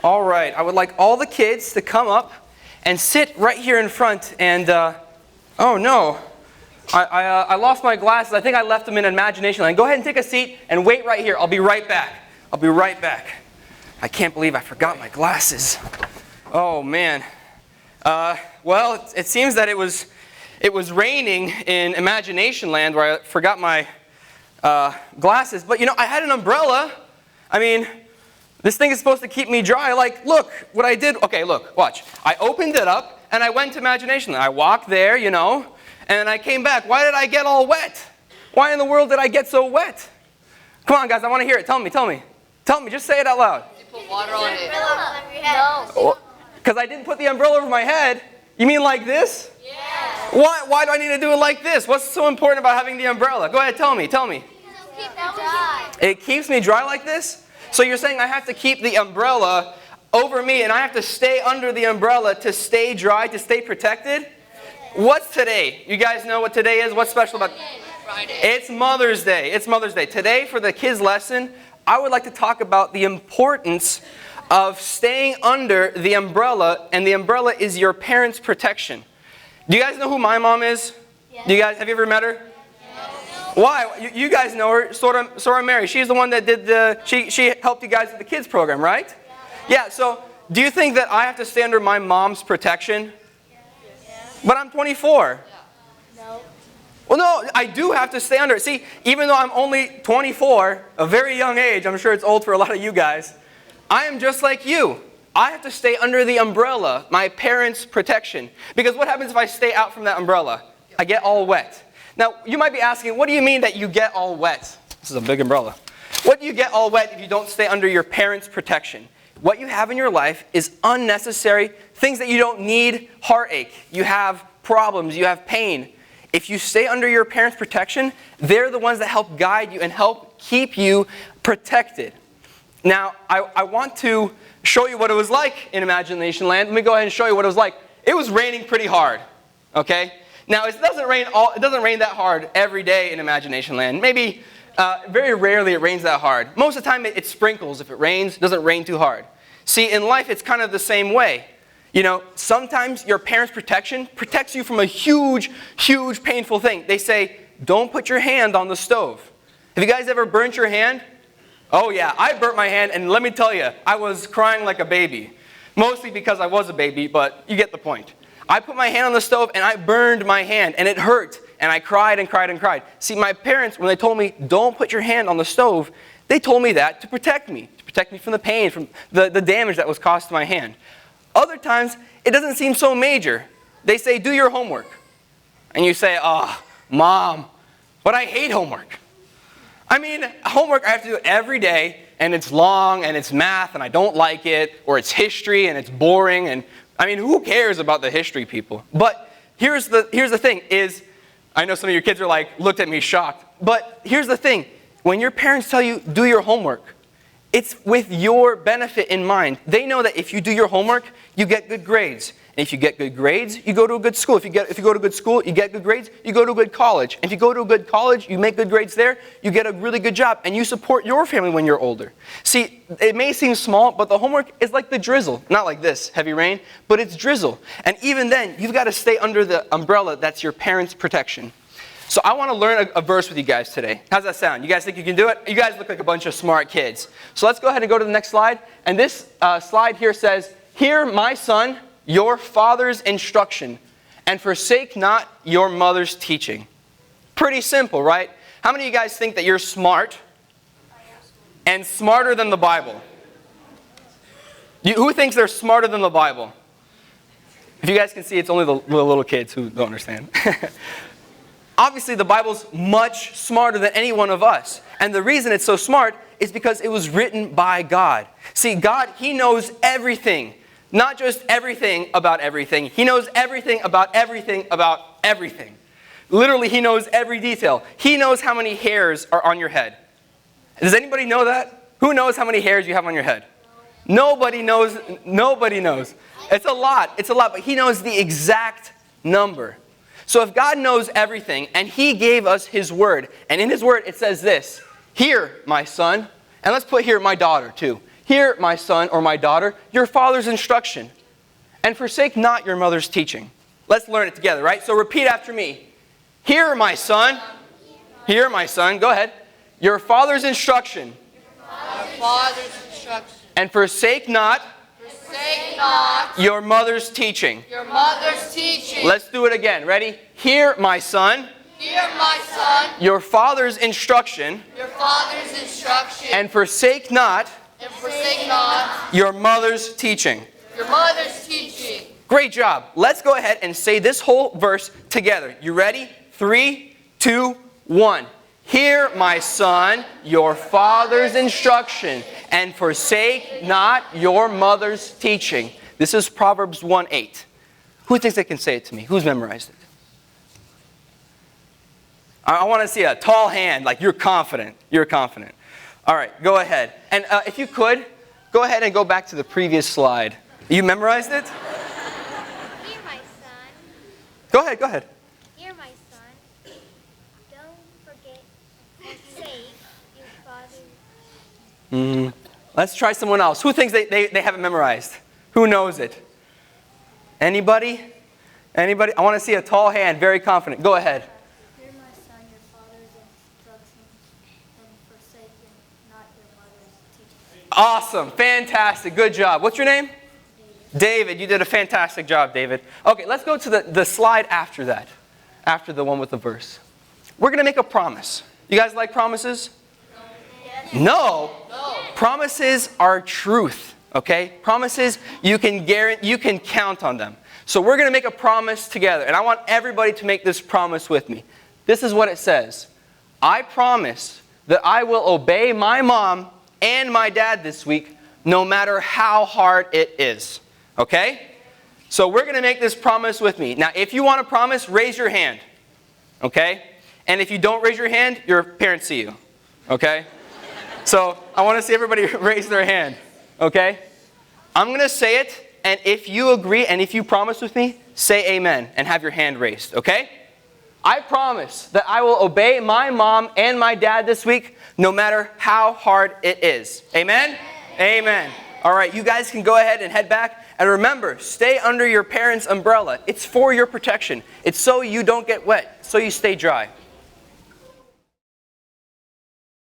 All right, I would like all the kids to come up and sit right here in front. And, oh no, I lost my glasses. I think I left them in Imagination Land. Go ahead and take a seat and wait right here. I'll be right back. I'll be right back. I can't believe I forgot my glasses. Oh man. Well, it seems that it was raining in Imagination Land where I forgot my glasses. But you know, I had an umbrella. I mean, this thing is supposed to keep me dry. Like, look what I did. Okay, look, watch. I opened it up and I went to Imagination Land. I walked there, you know, and I came back. Why did I get all wet? Why in the world did I get so wet? Come on, guys, I want to hear it. Tell me. Tell me, just say it out loud. You put water on it. No. Because I didn't put the umbrella over my head. You mean like this? Yeah. Why do I need to do it like this? What's so important about having the umbrella? Go ahead, tell me. It keeps me dry like this? So you're saying I have to keep the umbrella over me and I have to stay under the umbrella to stay dry, to stay protected? What's today? You guys know what today is? What's special about Friday? It's Mother's Day. It's Mother's Day. Today, for the kids' lesson, I would like to talk about the importance of staying under the umbrella, and the umbrella is your parents' protection. Do you guys know who my mom is? Yes. Have you ever met her? Yes. Why? You guys know her. Sora Mary. She's the one that did she helped you guys with the kids program, right? Yeah. So do you think that I have to stay under my mom's protection? Yes. But I'm 24. No. Well, no, I do have to stay under it. See, even though I'm only 24, a very young age, I'm sure it's old for a lot of you guys, I am just like you. I have to stay under the umbrella, my parents' protection. Because what happens if I stay out from that umbrella? I get all wet. Now, you might be asking, what do you mean that you get all wet? This is a big umbrella. What do you get all wet if you don't stay under your parents' protection? What you have in your life is unnecessary, things that you don't need, heartache. You have problems, you have pain. If you stay under your parents' protection, they're the ones that help guide you and help keep you protected. Now, I want to show you what it was like in Imagination Land. Let me go ahead and show you what it was like. It was raining pretty hard, okay? Now, it doesn't rain that hard every day in Imagination Land. Maybe, very rarely it rains that hard. Most of the time it sprinkles. If it rains, it doesn't rain too hard. See, in life, it's kind of the same way. You know, sometimes your parents' protection protects you from a huge, huge painful thing. They say, don't put your hand on the stove. Have you guys ever burnt your hand? Oh yeah, I burnt my hand, and let me tell you, I was crying like a baby. Mostly because I was a baby, but you get the point. I put my hand on the stove, and I burned my hand, and it hurt, and I cried and cried and cried. See, my parents, when they told me, don't put your hand on the stove, they told me that to protect me from the pain, from the damage that was caused to my hand. Other times, it doesn't seem so major. They say, do your homework. And you say, oh, Mom, but I hate homework. I mean, homework I have to do every day, and it's long, and it's math, and I don't like it, or it's history, and it's boring, and I mean, who cares about the history, people? But here's the thing, is, I know some of your kids are like, looked at me shocked, but here's the thing, when your parents tell you, do your homework, it's with your benefit in mind. They know that if you do your homework, you get good grades. And if you get good grades, you go to a good school. If you go to a good school, you get good grades, you go to a good college. And if you go to a good college, you make good grades there, you get a really good job, and you support your family when you're older. See, it may seem small, but the homework is like the drizzle. Not like this, heavy rain, but it's drizzle. And even then, you've got to stay under the umbrella that's your parents' protection. So I want to learn a verse with you guys today. How's that sound? You guys think you can do it? You guys look like a bunch of smart kids. So let's go ahead and go to the next slide. And this slide here says, "Hear, my son, your father's instruction, and forsake not your mother's teaching." Pretty simple, right? How many of you guys think that you're smart and smarter than the Bible? Who thinks they're smarter than the Bible? If you guys can see, it's only the little kids who don't understand. Obviously, the Bible's much smarter than any one of us. And the reason it's so smart is because it was written by God. See, God, He knows everything. Not just everything about everything. He knows everything about everything about everything. Literally, He knows every detail. He knows how many hairs are on your head. Does anybody know that? Who knows how many hairs you have on your head? Nobody knows. Nobody knows. It's a lot. It's a lot. But He knows the exact number. So if God knows everything, and He gave us His Word, and in His Word it says this, "Hear, my son," and let's put here, my daughter, too. hear, my son or my daughter, your father's instruction, and forsake not your mother's teaching. Let's learn it together, right? So repeat after me. Hear, my son. Hear, my son. Go ahead. Your father's instruction. Your father's instruction. And forsake not Forsake not your mother's teaching. your mother's teaching. Let's do it again. Ready? Hear, my son. Hear, my son, Your father's instruction. your father's instruction, And forsake not and forsake not your mother's teaching. your mother's teaching. Great job. Let's go ahead and say this whole verse together. You ready? 3, 2, 1. Hear, my son, your father's instruction, and forsake not your mother's teaching. This is Proverbs 1:8. Who thinks they can say it to me? Who's memorized it? I want to see a tall hand, like you're confident. You're confident. All right, go ahead. And if you could, go ahead and go back to the previous slide. You memorized it? Hear my son, Go ahead, go ahead. hear my son, don't forget, forsake your father. Let's try someone else. Who thinks they have it memorized? Who knows it? Anybody? Anybody? I want to see a tall hand, very confident. Go ahead. Hear my son, your father's instructions, and forsake not your mother's teaching. Awesome, fantastic, good job. What's your name? David, you did a fantastic job, David. Okay, let's go to the slide after that, after the one with the verse. We're going to make a promise. You guys like promises? No. Promises are truth, okay? Promises, you can count on them. So we're going to make a promise together, and I want everybody to make this promise with me. This is what it says. I promise that I will obey my mom and my dad this week, no matter how hard it is. Okay? So we're going to make this promise with me. Now, if you want to promise, raise your hand. Okay? And if you don't raise your hand, your parents see you. Okay? So I want to see everybody raise their hand. Okay? I'm going to say it, and if you agree and if you promise with me, say amen and have your hand raised. Okay? I promise that I will obey my mom and my dad this week, no matter how hard it is. Amen? Amen. All right, you guys can go ahead and head back. And remember, stay under your parents' umbrella. It's for your protection. It's so you don't get wet, so you stay dry.